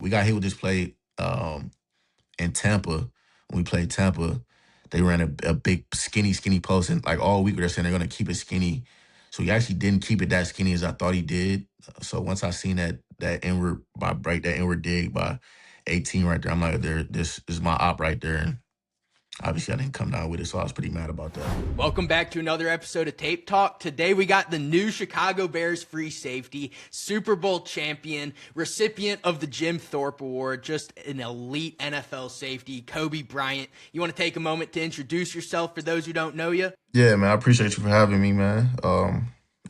we got hit with this play in Tampa. When we played Tampa, they ran a big skinny post, and like all week they're saying they're gonna keep it skinny. So he actually didn't keep it that skinny as I thought he did. So once I seen that inward dig by 18 right there, I'm like, this is my op right there. And obviously I didn't come down with it, so I was pretty mad about that. Welcome back to another episode of Tape Talk. Today we got the new Chicago Bears free safety, Super Bowl champion, recipient of the Jim Thorpe Award, just an elite NFL safety, Coby Bryant. You want to take a moment to introduce yourself for those who don't know you? Yeah, man, I appreciate you for having me, man.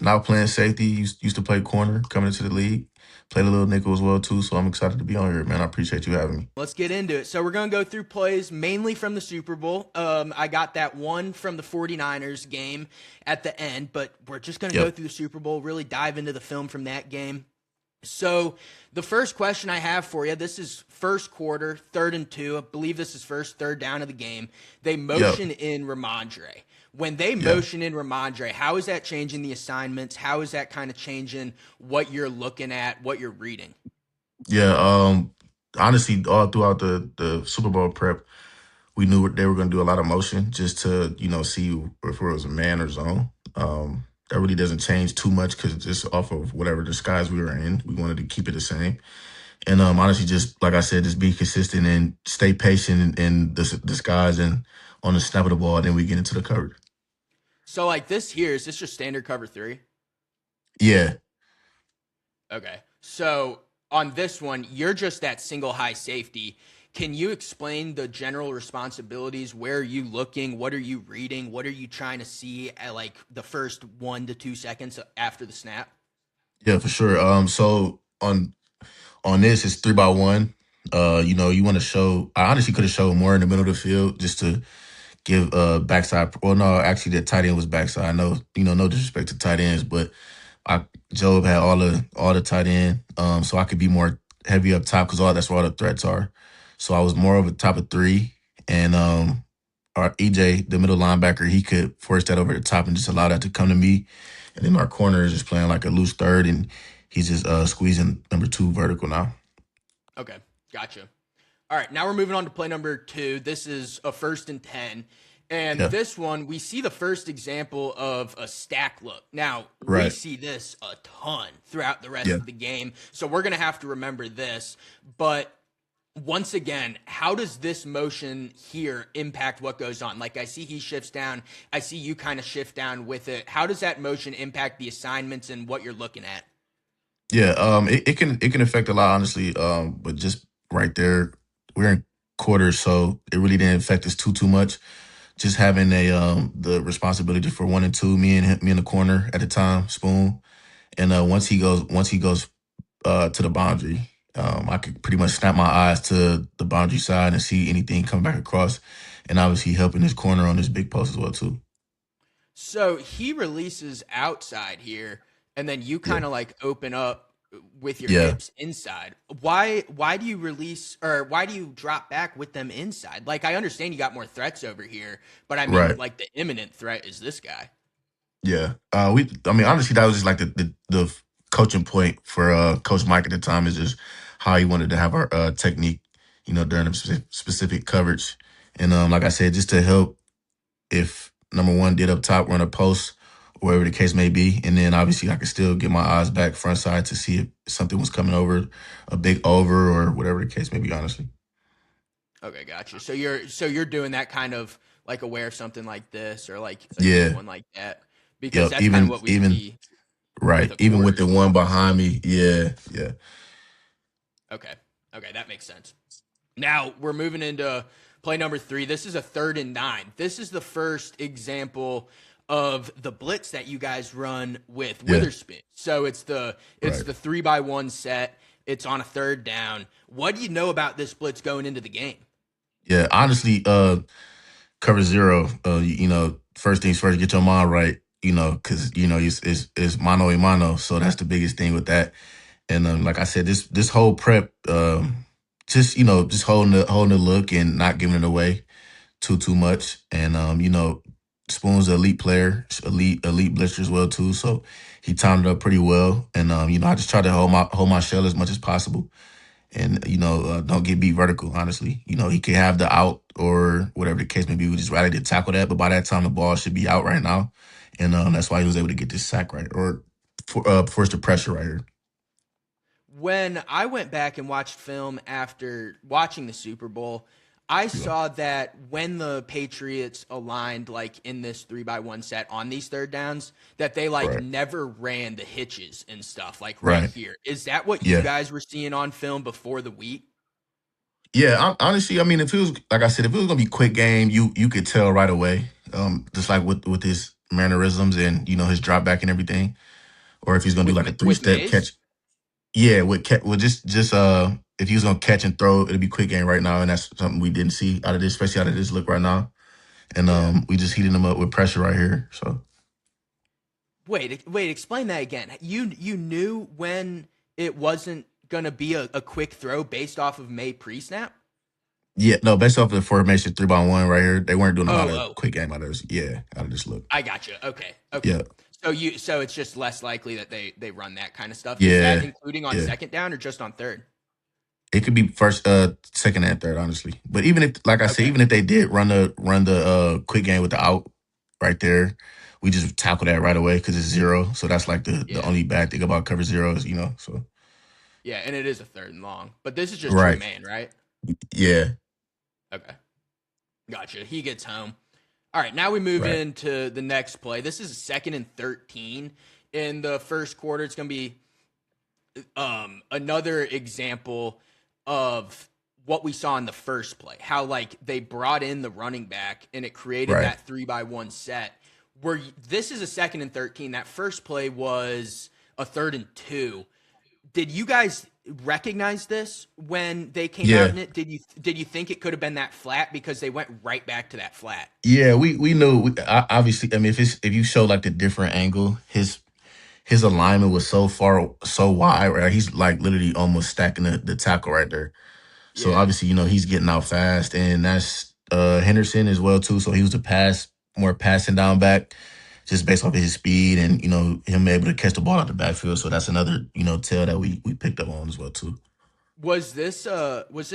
Now playing safety, used to play corner coming into the league. Played a little nickel as well, too, so I'm excited to be on here, man. I appreciate you having me. Let's get into it. So we're going to go through plays mainly from the Super Bowl. I got that one from the 49ers game at the end, but we're just going to go through the Super Bowl, really dive into the film from that game. So the first question I have for you, this is first quarter, 3rd and 2. I believe this is first third down of the game. They motion in Ramondre. When they motion in Ramondre, how is that changing the assignments? How is that kind of changing what you're looking at, what you're reading? Yeah, honestly, all throughout the Super Bowl prep, we knew they were going to do a lot of motion just to, see if it was a man or zone. That really doesn't change too much because just off of whatever disguise we were in, we wanted to keep it the same. And honestly, just like I said, just be consistent and stay patient in this disguise and on the snap of the ball, then we get into the coverage. So like this here, is this just standard cover 3? Yeah. Okay. So on this one, you're just that single high safety. Can you explain the general responsibilities? Where are you looking? What are you reading? What are you trying to see at like the first 1 to 2 seconds after the snap? Yeah, for sure. So on this, it's 3-by-1. You want to show. I honestly could have showed more in the middle of the field just to give backside. Well, no, actually, the tight end was backside. I know, no disrespect to tight ends, but Job had all the tight end, so I could be more heavy up top because that's where all the threats are. So I was more of a top of 3, and our EJ, the middle linebacker, he could force that over the top and just allow that to come to me. And then our corner is just playing like a loose third, and he's just squeezing number 2 vertical now. Okay, gotcha. All right, now we're moving on to play number 2. This is a 1st and 10. And this one, we see the first example of a stack look. Now, we see this a ton throughout the rest of the game, so we're going to have to remember this. But once again, how does this motion here impact what goes on? Like I see he shifts down. I see you kind of shift down with it. How does that motion impact the assignments and what you're looking at? Yeah, it can affect a lot, honestly. But just right there, we're in quarters, so it really didn't affect us too much. Just having the responsibility for 1 and 2, me and the corner at the time, Spoon, and once he goes to the boundary, I could pretty much snap my eyes to the boundary side and see anything come back across, and obviously helping his corner on this big post as well too. So he releases outside here, and then you kind of like open up with your hips inside. Why do you release, or why do you drop back with them inside? Like I understand you got more threats over here, but I mean like the imminent threat is this guy. Yeah. Honestly, that was just like the coaching point for Coach Mike at the time, is just how he wanted to have our technique, during a specific coverage. And like I said, just to help if number 1 did up top run a post, wherever the case may be. And then obviously I could still get my eyes back front side to see if something was coming over, a big over or whatever the case may be, honestly. Okay, gotcha. So you're doing that kind of like aware of something like this, or like one like that. Because that's kind of what we see. Right. Even with the one behind me. Yeah. Okay, that makes sense. Now we're moving into play number 3. This is a 3rd and 9. This is the first example of the blitz that you guys run with Witherspoon. So it's the 3-by-1 set. It's on a 3rd down. What do you know about this blitz going into the game? Yeah, honestly, cover 0. First things first, get your mind right. Because it's mano a mano, so that's the biggest thing with that. And like I said, this whole prep, just holding the look and not giving it away too much. And Spoon's an elite player, elite blitzer as well too. So he timed it up pretty well. And I just try to hold my shell as much as possible. and don't get beat vertical. Honestly, he could have the out or whatever the case may be. We just rather to tackle that, but by that time the ball should be out right now, and that's why he was able to get this sack right or force the pressure right here. When I went back and watched film after watching the Super Bowl, I Yeah. saw that when the Patriots aligned like in this 3-by-1 set on these third downs, that they like Right. never ran the hitches and stuff like right Right. here. Is that what you Yeah. guys were seeing on film before the week? Yeah. Honestly, I mean, if it was like I said, if it was gonna be quick game, you could tell right away. Just like with his mannerisms and his drop back and everything, or if he's gonna do like a three With step Mays? catch. Yeah, just if he was gonna catch and throw, it'd be quick game right now, and that's something we didn't see out of this, especially out of this look right now. And Yeah. we just heated him up with pressure right here. So Wait, explain that again. You knew when it wasn't gonna be a quick throw based off of May pre-snap? yeah, no, based off the formation 3-by-1 right here, they weren't doing a lot Oh, of oh. quick game out of this. Yeah, out of this look. I gotcha. Okay. Okay. Yeah, So it's just less likely that they run that kind of stuff. Is that yeah, including on yeah. second down or just on third? It could be first, second, and third, honestly. But even if, like I said, Okay. even if they did run the quick game with the out right there, we just tackle that right away because it's zero. So that's like the Yeah. only bad thing about cover zero is so Yeah, and it is a third and long. But this is just true right, man, right? yeah, Okay. Gotcha. He gets home. All right, now we move right, into the next play. This is a second and 13 in the first quarter. It's going to be another example of what we saw in the first play. How like they brought in the running back and it created right. that 3-by-1 set. Where this is a second and 13. That first play was a third and 2. Did you guys recognize this when they came out Yeah, in it? Did you think it could have been that flat because they went right back to that flat? yeah. We knew. Obviously, I mean, if you show like the different angle, his alignment was so far, so wide, right? He's like literally almost stacking the tackle right there. So Yeah. obviously, he's getting out fast, and that's Henderson as well too. So he was more passing down back, just based off of his speed and him able to catch the ball out the backfield. So that's another tell that we picked up on as well too. Was this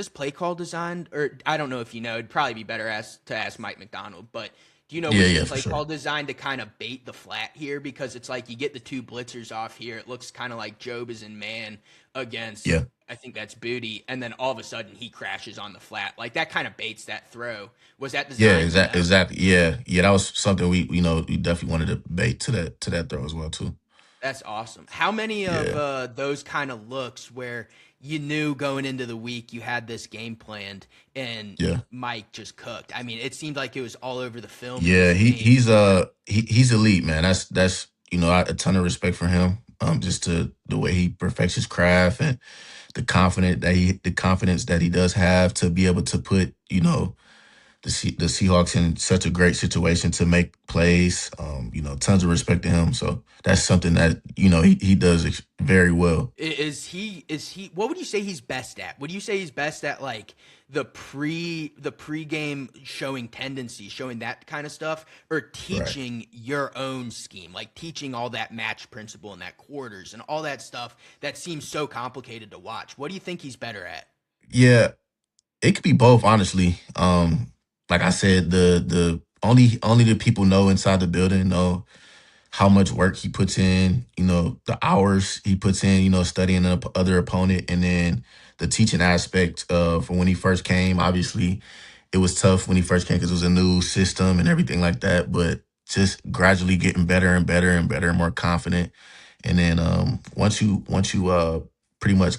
play call designed, or I don't know if you know, it'd probably be better to ask Mike McDonald, but do you know, Yeah, was this yeah, for play sure. call designed to kind of bait the flat here? Because it's like you get the two blitzers off here. It looks kind of like Job is in man against, Yeah, I think that's Booty, and then all of a sudden he crashes on the flat. Like that kind of baits that throw. Was that yeah, designed, exactly. Yeah, yeah. That was something we definitely wanted to bait to that throw as well too. That's awesome. How many of Yeah, those kind of looks where you knew going into the week you had this game planned and yeah. Mike just cooked? I mean, it seemed like it was all over the film in Yeah, this he game. he's he's elite, man. That's a ton of respect for him. Just to the way he perfects his craft and the confidence that he does have to be able to put the Seahawks in such a great situation to make plays. Tons of respect to him. So that's something that he does very well. Is he what would you say he's best at? Would you say he's best at like the pregame showing tendencies, showing that kind of stuff, or Right. teaching your own scheme, like teaching all that match principle and that quarters and all that stuff that seems so complicated to watch? What do you think he's better at? Yeah, it could be both, honestly. Like I said, the only the people know inside the building know how much work he puts in, the hours he puts in, studying the other opponent, and then the teaching aspect of when he first came. Obviously, it was tough when he first came because it was a new system and everything like that. But just gradually getting better and better and better and more confident, and then once you pretty much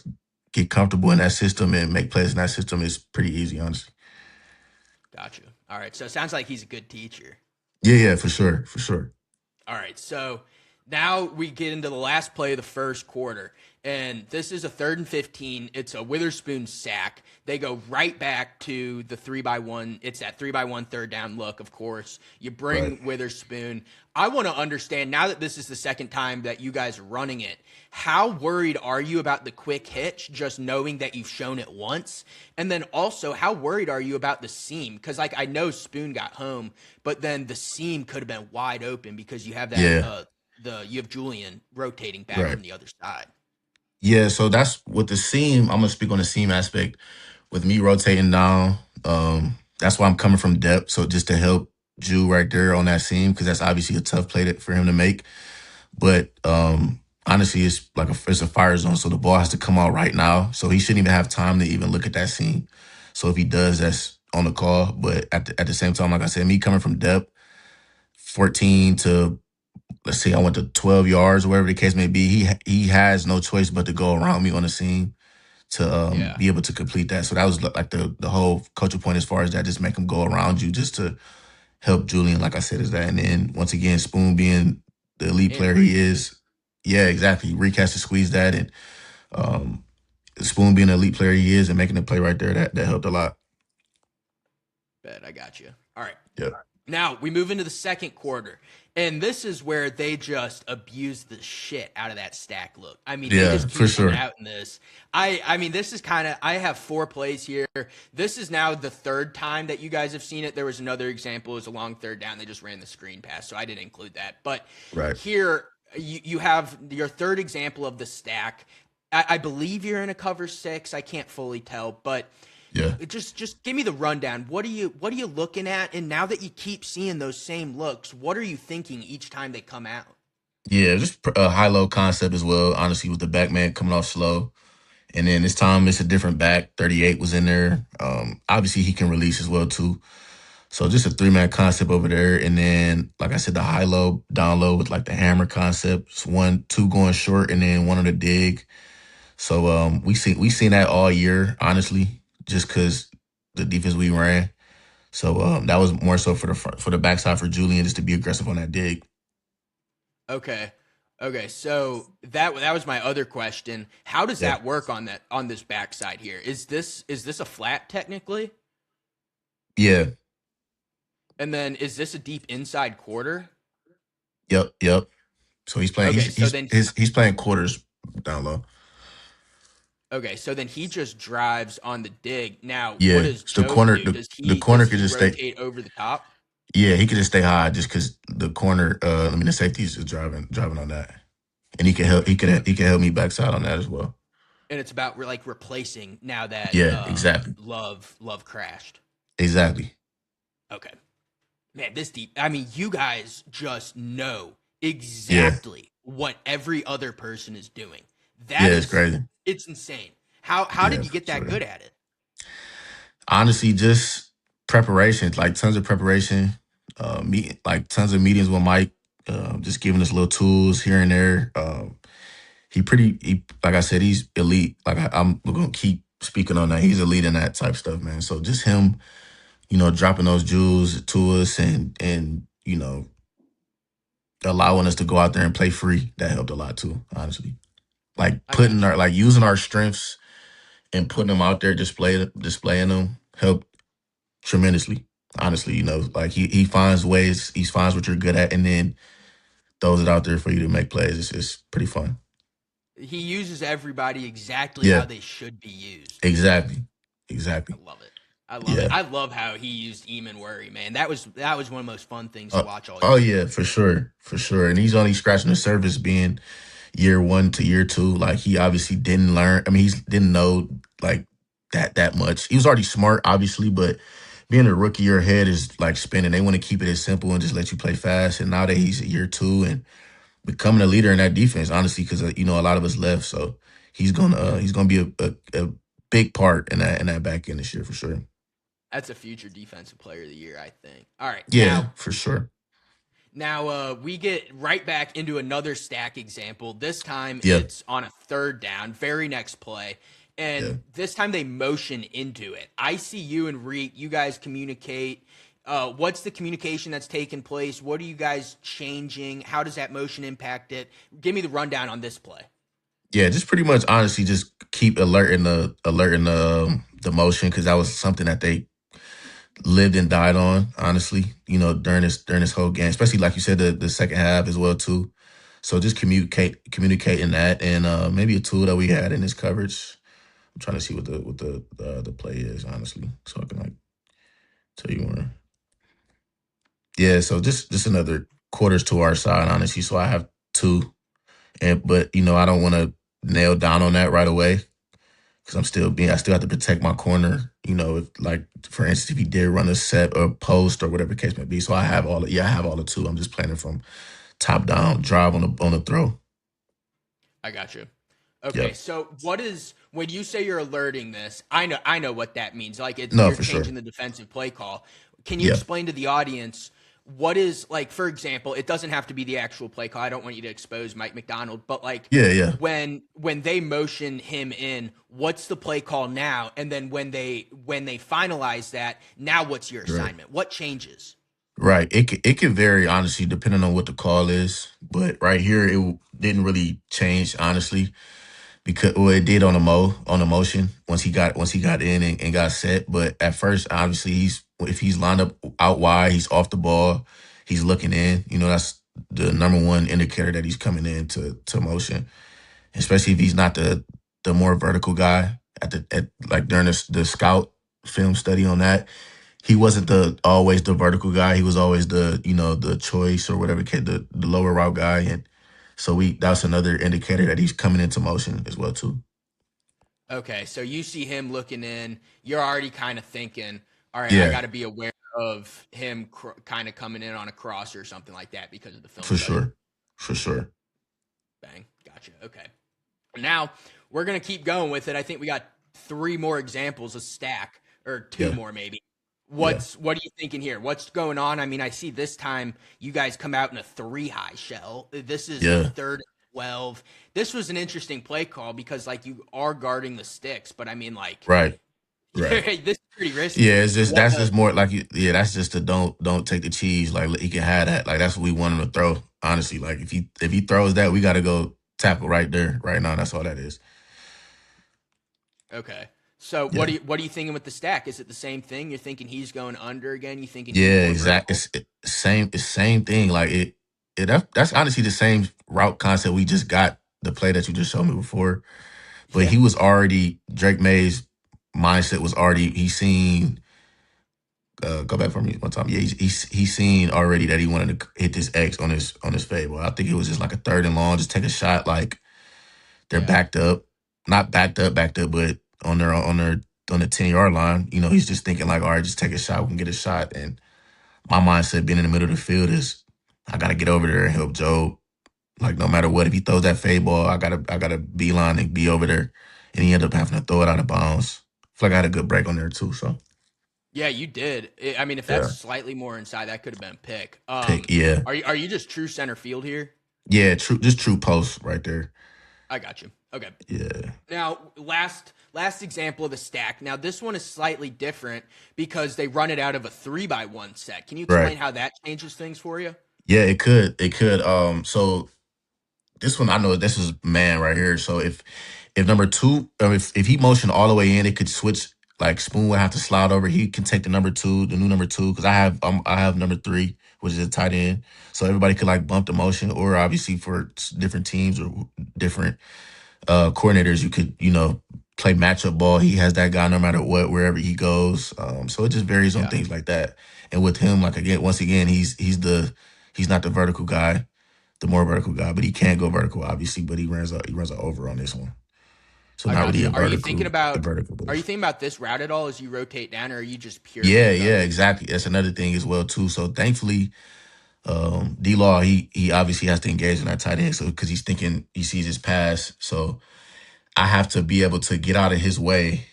get comfortable in that system and make plays in that system, it's pretty easy, honestly. Gotcha. All right, so it sounds like he's a good teacher. Yeah, yeah, for sure, for sure. All right, so now we get into the last play of the first quarter, and this is a third and 15. It's a Witherspoon sack. They go right back to the 3-by-1. It's that 3-by-1 third down look, of course. You Right. bring Witherspoon. I want to understand now that this is the second time that you guys are running it. How worried are you about the quick hitch, just knowing that you've shown it once? And then also, how worried are you about the seam? Because like I know Spoon got home, but then the seam could have been wide open because you have that Yeah. you have Julian rotating back Right. from the other side. Yeah, so that's with the seam. I'm gonna speak on the seam aspect with me rotating down. That's why I'm coming from depth. So just to help Jew right there on that seam, because that's obviously a tough play for him to make. But honestly, it's a fire zone, so the ball has to come out right now. So he shouldn't even have time to even look at that seam. So if he does, that's on the call. But at the same time, like I said, me coming from depth, 14 to let's say I went to 12 yards, or whatever the case may be, he has no choice but to go around me on the seam to Yeah. be able to complete that. So that was like the whole coaching point as far as that, just make him go around you just to help Julian, like I said, is that. And then once again, Spoon being the elite And player he Reek. is, yeah, exactly. Reek has to squeeze that, and um, Spoon being the elite player he is and making the play right there, that helped a lot. Bet I got you. All right. Yeah. Now we move into the second quarter, and this is where they just abuse the shit out of that stack look. I mean, they Yeah, just for keep coming sure. out in this. I mean, this is kind of. I have 4 plays here. This is now the third time that you guys have seen it. There was another example. It was a long third down. They just ran the screen pass, so I didn't include that. But Right. here you have your third example of the stack. I believe you're in a cover 6. I can't fully tell, but Yeah. just give me the rundown. What are you looking at? And now that you keep seeing those same looks, what are you thinking each time they come out? Yeah, just a high-low concept as well, honestly, with the back man coming off slow. And then this time it's a different back. 38 was in there. Obviously he can release as well too. So just a three-man concept over there. And then, like I said, the high-low, down-low with like the hammer concept. It's 1, 2 going short and then one on the dig. So we seen that all year, honestly, just because the defense we ran. So that was more so for the front, for the backside for Julian just to be aggressive on that dig. Okay. Okay, so that was my other question. How does Yeah. that work on this backside here? Is this a flat technically? Yeah. And then is this a deep inside quarter? Yep. Yep. So he's playing. Okay, so then He's playing quarters down low. he just drives on the dig. Now, what Yeah. does So the Joe corner do? the Does the he corner does could he just stay. rotate over the top? Yeah, he could just stay high just because the corner. I mean the safety is just driving on that, and he can help. He can help me backside on that as well. And it's about like replacing now that Yeah. Exactly. Love crashed. Exactly. Okay. Man, this deep. I mean, you guys just know Yeah. exactly what every other person is doing. Yeah. That It's is, crazy. it's insane. How Yeah. did you For get that sure. good at it? Honestly, just preparation, like tons of preparation. Like tons of meetings with Mike. Just giving us little tools here and there. Like I said, he's elite. Like I'm gonna keep speaking on that. He's elite in that type stuff, man. So just him, dropping those jewels to us and allowing us to go out there and play free, that helped a lot too, honestly. Like I got you. using our strengths and putting them out there, displaying them helped tremendously. Honestly, like he finds ways, he finds what you're good at, and then throws it out there for you to make plays. It's pretty fun. He uses everybody exactly how Yeah, they should be used. exactly. I Exactly. love it. I love it. Yeah. I love how he used Eamon Worry, man. That was one of the most fun things to Uh, watch all oh year. yeah, for sure, for sure. And he's only scratching the surface, being year 1 to year 2. Like he obviously didn't learn. I mean, he didn't know like that much. He was already smart, obviously, but being a rookie, your head is like spinning. They want to keep it as simple and just let you play fast. And now that he's at year 2 and becoming a leader in that defense, honestly, because a lot of us left, so Yeah. he's gonna be a big part in that back end this year for sure. That's a future defensive player of the year, I think. All right. Yeah, for sure. Now we get right back into another stack example. This time Yeah, it's on a third down, very next play. And yeah. this time they motion into it. I see you and Reek, you guys communicate. What's the communication that's taking place? What are you guys changing? How does that motion impact it? Give me the rundown on this play. Yeah, just pretty much honestly, just keep alerting the motion because that was something that they lived and died on. Honestly, during this whole game, especially like you said, the second half as well too. So just communicating that, and maybe a tool that we had in this coverage. I'm trying to see what the play is honestly, so I can like tell you more. Yeah, so just another quarters to our side honestly. So I have two. But I don't want to nail down on that right away because I still have to protect my corner. If like for instance, if he did run a set or post or whatever the case may be. So I have all the two. I'm just planning from top down, drive on the throw. I got you. Okay, Yep. so what is when you say you're alerting this? I know what that means. Like No, you're for sure. changing the defensive play call. Can you Yeah. explain to the audience what is like? For example, it doesn't have to be the actual play call. I don't want you to expose Mike McDonald, but like Yeah. Yeah. when they motion him in, what's the play call now? And then when they finalize that, now what's your Right. assignment? What changes? Right. It can vary honestly depending on what the call is, but right here didn't really change honestly because well it did on the motion once he got in and got set. But at first, obviously if he's lined up out wide, he's off the ball, he's looking in. That's the number one indicator that he's coming in to motion, especially if he's not the more vertical guy at like during the scout film study on that. He wasn't the always the vertical guy. He was always the choice or whatever the lower route guy, and so we that's another indicator that he's coming into motion as well too. Okay, so you see him looking in, you're already kind of thinking, all right, I Yeah, got to be aware of him kind of coming in on a cross or something like that because of the film for study. sure, for sure. Bang, gotcha. Okay, now we're gonna keep going with it. I think we got three more examples of stack, or two Yeah, more maybe. yeah, What are you thinking here? What's going on? I mean, I see this time you guys come out in a 3 high shell. This is a yeah. 3rd and 12. This was an interesting play call because like you are guarding the sticks, but I mean like Right, right. this is pretty risky. Yeah, it's just What? that's just more like yeah, that's just the don't take the cheese. Like he can have that. Like that's what we want him to throw. Honestly, like if he throws that, we got to go tackle right there, right now. That's all that is. Okay. So Yeah. what are you thinking with the stack? Is it the same thing? You're thinking he's going under again? You thinking he's Yeah, more exact. vertical? It's same thing. Like that's honestly the same route concept we just got the play that you just showed me before. But Yeah. he was already Drake Maye's mindset was already he seen. Go back for me one time. Yeah, he's seen already that he wanted to hit this X on his fade. Well, I think it was just like a 3rd and long, just take a shot. Like they're Yeah. backed up, not backed up, but on the 10 yard line. He's just thinking like, all right, just take a shot. We can get a shot. And my mindset being in the middle of the field is I gotta get over there and help Joe. Like no matter what, if he throws that fade ball, I gotta beeline and be over there. And he ended up having to throw it out of bounds. I feel like I had a good break on there too. So Yeah, you did. I mean, if that's yeah, slightly more inside, that could have been a pick. pick yeah, Are you just true center field here? yeah, true, just true post right there. I got you. Okay. Yeah, Now, last example of the stack. Now, this one is slightly different because they run it out of a 3-by-1 set. Can you right. explain how that changes things for you? Yeah, it could. So this one I know this is man right here. So if number two, if he motioned all the way in, it could switch. Like Spoon would have to slide over. He can take the number two, the new number two, because I have number three, which is a tight end. So everybody could like bump the motion, or obviously for different teams or different coordinators, you could play matchup ball. He has that guy no matter what, wherever he goes. So it just varies on Yeah. things like that. And with him, like again, once again, he's not the vertical guy, the more vertical guy, but he can go vertical, obviously. But he runs a over on this one, so I not got really you. a vertical, but Are you thinking about this route at all as you rotate down, or are you just purely yeah, yeah, going? exactly. That's another thing as well too. So thankfully, D Law he obviously has to engage in that tight end, so because he's thinking he sees his pass, so I have to be able to get out of his way.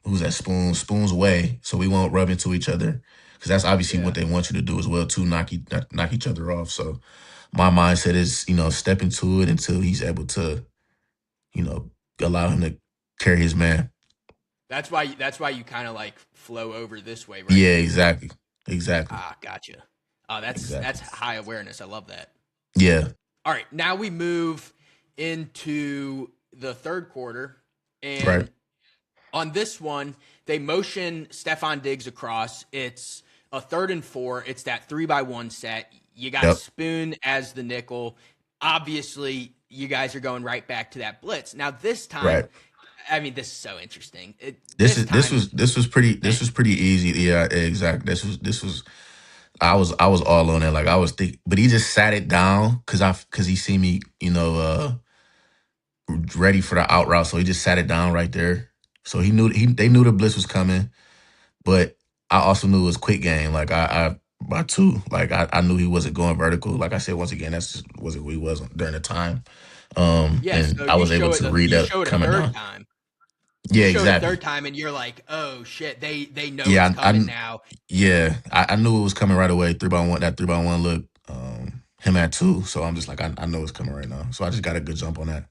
Who's that Spoon's way, so we won't rub into each other. Because that's obviously what Yeah. they want you to do as well, to knock each other off. So my mindset is, step into it until he's able to, you know, allow him to carry his man. That's why you kind of like flow over this way, right? Yeah, exactly, exactly, Ah, gotcha. That's exactly. high awareness. I love that. Yeah, All right, now we move into the third quarter, right. and on this one, they motion Stefon Diggs across. It's a 3rd and 4. It's that 3-by-1 set. You got Yep. Spoon as the nickel. Obviously, you guys are going right back to that blitz. Now, this time, Right. I mean, this is so interesting. This time, This was pretty easy. Yeah, exactly. This was I was all on it. Like I was think, but he just sat it down because he see me, ready for the out route, so he just sat it down right there. So they knew the blitz was coming, but I also knew it was quick game. Like I by two, like I knew he wasn't going vertical. Like I said, once again, that's just wasn't who he was during the time. Yeah, And so I was able to read you that show it a coming third down. time. You Yeah, show it a exactly. third time and you're like, "Oh shit, they know it's Yeah, coming now." yeah, I knew it was coming right away. 3-by-1, that 3-by-1 look. Him at two, so I'm just like, I know it's coming right now. So I just got a good jump on that.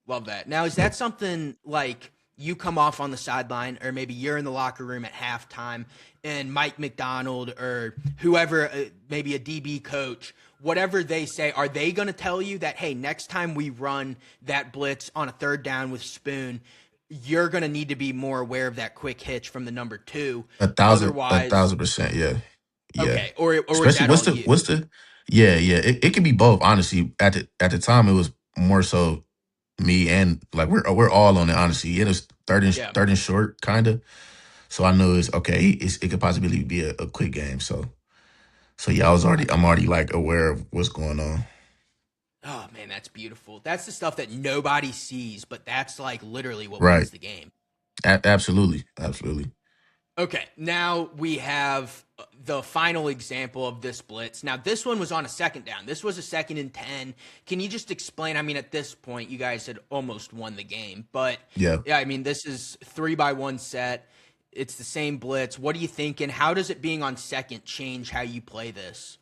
Love that. Now, is Yep. that something like you come off on the sideline, or maybe you're in the locker room at halftime, and Mike McDonald or whoever, maybe a DB coach, whatever they say, are they going to tell you that, hey, next time we run that blitz on a third down with Spoon, you're going to need to be more aware of that quick hitch from the number two? A Otherwise, thousand percent, yeah, yeah. okay. Or is Especially that all you? yeah, yeah. It could be both. Honestly, at the time, it was more so me and like we're all on it. Honestly, it was Yeah. third and short, kind of. So I knew it's okay. It could possibly be a quick game. So yeah, I I'm mean, already like aware of what's going on. oh man, that's beautiful. That's the stuff that nobody sees, but that's like literally what Right. wins the game. Absolutely, absolutely. Okay, now we have the final example of this blitz. Now, this one was on a second down. This was a 2nd and 10. Can you just explain? I mean, at this point, you guys had almost won the game, but Yeah. yeah, I mean, this is 3-by-1 set. It's the same blitz. What are you thinking? How does it being on second change how you play this?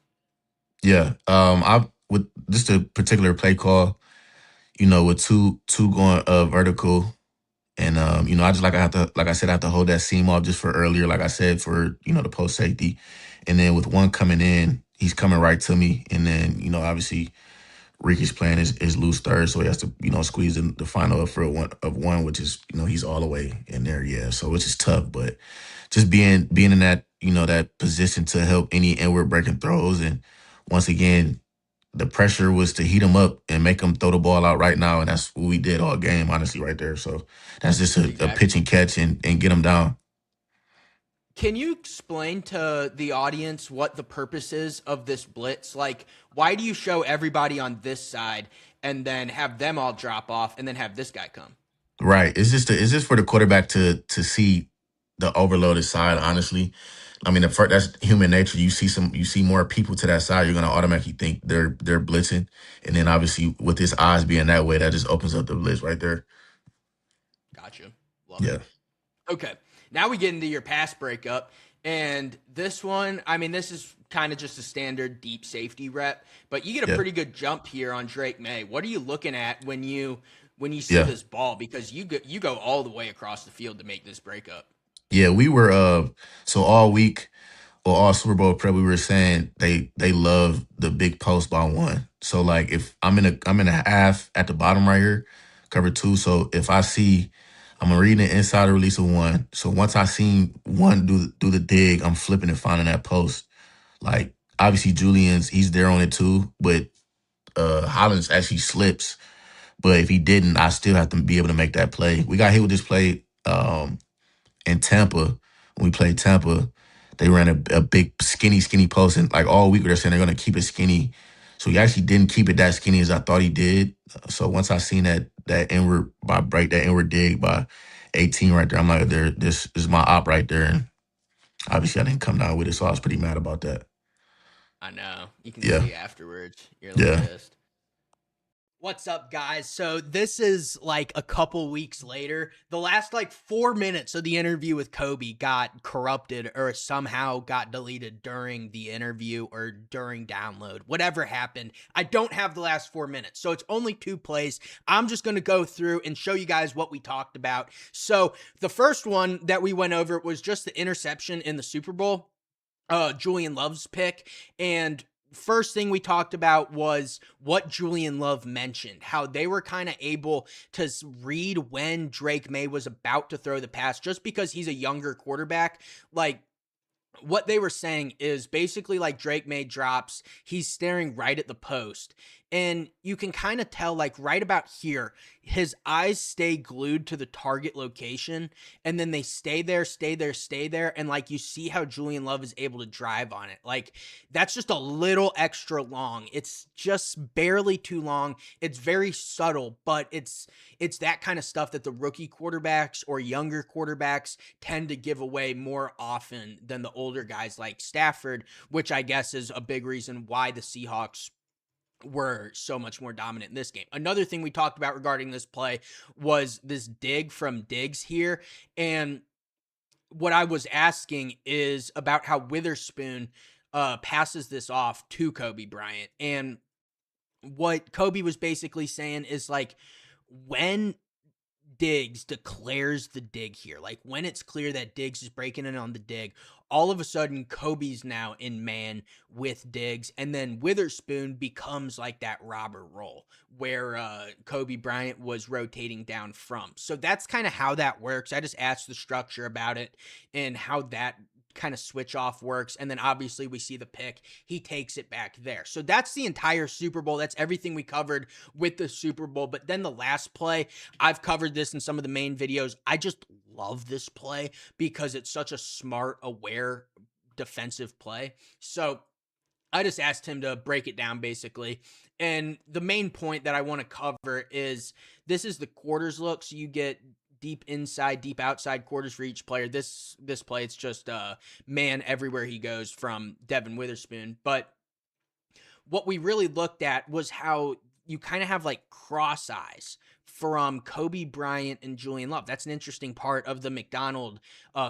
Yeah. I with just a particular play call, with two going vertical, and I just I have to, like I said, I have to hold that seam off just for earlier, like I said, for the post safety, and then with one coming in, he's coming right to me, and then obviously Ricky's playing his loose third, so he has to squeeze in the final for one, which is he's all the way in there, yeah. So which is tough, but just being in that that position to help any inward breaking throws, and once again the pressure was to heat him up and make him throw the ball out right now, and that's what we did all game, honestly, right there. So that's just a pitch Exactly. and catch and get him down. Can you explain to the audience what the purpose is of this blitz? Like, why do you show everybody on this side and then have them all drop off and then have this guy come? Right. It's just for the quarterback to see the overloaded side. Honestly, I mean, that's human nature. You see more people to that side, you're gonna automatically think they're blitzing, and then obviously with his eyes being that way, that just opens up the blitz right there. Gotcha. Love it. Yeah. Okay. Now we get into your pass breakup. And this one, I mean, this is kind of just a standard deep safety rep, but you get a Yeah. pretty good jump here on Drake Maye. What are you looking at when you see Yeah. this ball? Because you go all the way across the field to make this breakup. Yeah. We were so all week or all Super Bowl prep, we were saying they love the big post by one. So like if I'm in a half at the bottom right here, cover two. So if I see I'm reading the inside release of one. So once I seen one do the dig, I'm flipping and finding that post. Like obviously Julian's he's there on it too, but Hollins actually slips. But if he didn't, I still have to be able to make that play. We got hit with this play in Tampa. When we played Tampa, they ran a big skinny post, and like all week they're saying they're gonna keep it skinny. So he actually didn't keep it that skinny as I thought he did. So once I seen that inward by break, that inward dig by 18 right there, I'm like, this is my op right there. And obviously I didn't come down with it, so I was pretty mad about that. I know. You can Yeah. see afterwards. You're a little Yeah. pissed. What's up, guys? So this is like a couple weeks later. The last like 4 minutes of the interview with Coby got corrupted or somehow got deleted during the interview or during download. Whatever happened, I don't have the last 4 minutes. So it's only 2 plays. I'm just going to go through and show you guys what we talked about. So the first one that we went over was just the interception in the Super Bowl. Julian Love's pick. And first thing we talked about was what Julian Love mentioned, how they were kind of able to read when Drake Maye was about to throw the pass just because he's a younger quarterback. Like, what they were saying is basically like Drake Maye drops, he's staring right at the post. And you can kind of tell, like right about here, his eyes stay glued to the target location, and then they stay there, stay there, stay there. And like you see how Julian Love is able to drive on it. Like that's just a little extra long. It's just barely too long. It's very subtle, but it's that kind of stuff that the rookie quarterbacks or younger quarterbacks tend to give away more often than the older guys like Stafford, which I guess is a big reason why the Seahawks were so much more dominant in this game. Another thing we talked about regarding this play was this dig from Diggs here. And what I was asking is about how Witherspoon passes this off to Coby Bryant. And what Coby was basically saying is like, when Diggs declares the dig here, like when it's clear that Diggs is breaking in on the dig, all of a sudden Kobe's now in man with Diggs, and then Witherspoon becomes like that robber role where Coby Bryant was rotating down from. So that's kind of how that works. I just asked the structure about it and how that kind of switch off works. And then obviously we see the pick. He takes it back there. So that's the entire Super Bowl. That's everything we covered with the Super Bowl. But then the last play, I've covered this in some of the main videos. I just love this play because it's such a smart, aware defensive play. So I just asked him to break it down basically. And the main point that I want to cover is this is the quarters look. So you get deep inside, deep outside quarters for each player. This play, it's just man everywhere he goes from Devin Witherspoon. But what we really looked at was how you kind of have like cross eyes from Coby Bryant and Julian Love. That's an interesting part of the McDonald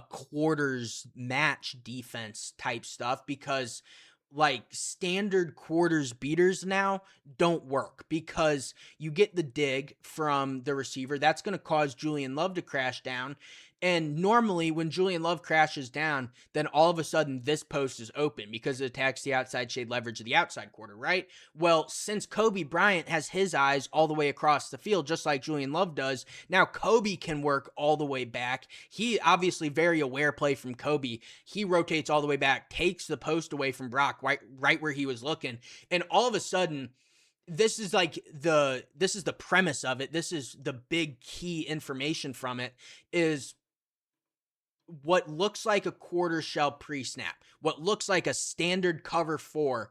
quarters match defense type stuff, because like standard quarters beaters now don't work because you get the dig from the receiver. That's going to cause Julian Love to crash down. And normally when Julian Love crashes down, then all of a sudden this post is open because it attacks the outside shade leverage of the outside quarter, right? Well, since Coby Bryant has his eyes all the way across the field, just like Julian Love does, now Coby can work all the way back. He obviously very aware play from Coby. He rotates all the way back, takes the post away from Brock right where he was looking. And all of a sudden, this is the premise of it. This is the big key information from it is what looks like a quarter shell pre-snap, what looks like a standard cover 4,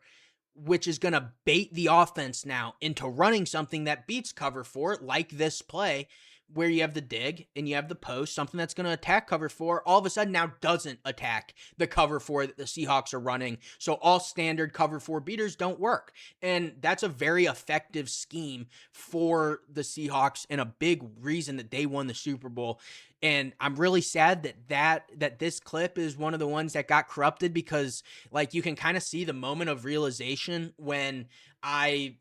which is going to bait the offense now into running something that beats cover 4, like this play where you have the dig and you have the post, something that's going to attack cover 4, all of a sudden now doesn't attack the cover 4 that the Seahawks are running. So all standard cover 4 beaters don't work. And that's a very effective scheme for the Seahawks and a big reason that they won the Super Bowl. And I'm really sad that this clip is one of the ones that got corrupted, because like you can kind of see the moment of realization when I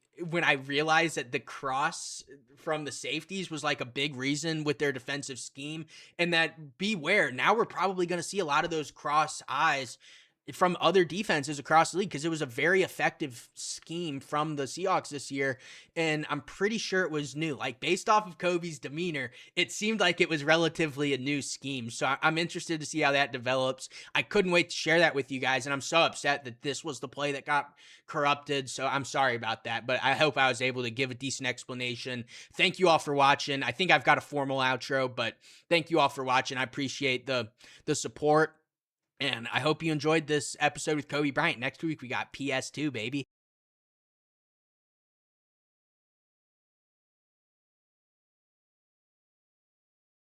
realized that the cross from the safeties was like a big reason with their defensive scheme, and that beware, now we're probably going to see a lot of those cross eyes from other defenses across the league, because it was a very effective scheme from the Seahawks this year. And I'm pretty sure it was new. Like based off of Kobe's demeanor, it seemed like it was relatively a new scheme. So I'm interested to see how that develops. I couldn't wait to share that with you guys. And I'm so upset that this was the play that got corrupted. So I'm sorry about that, but I hope I was able to give a decent explanation. Thank you all for watching. I think I've got a formal outro, but thank you all for watching. I appreciate the support. And I hope you enjoyed this episode with Coby Bryant. Next week, we got PS2, baby.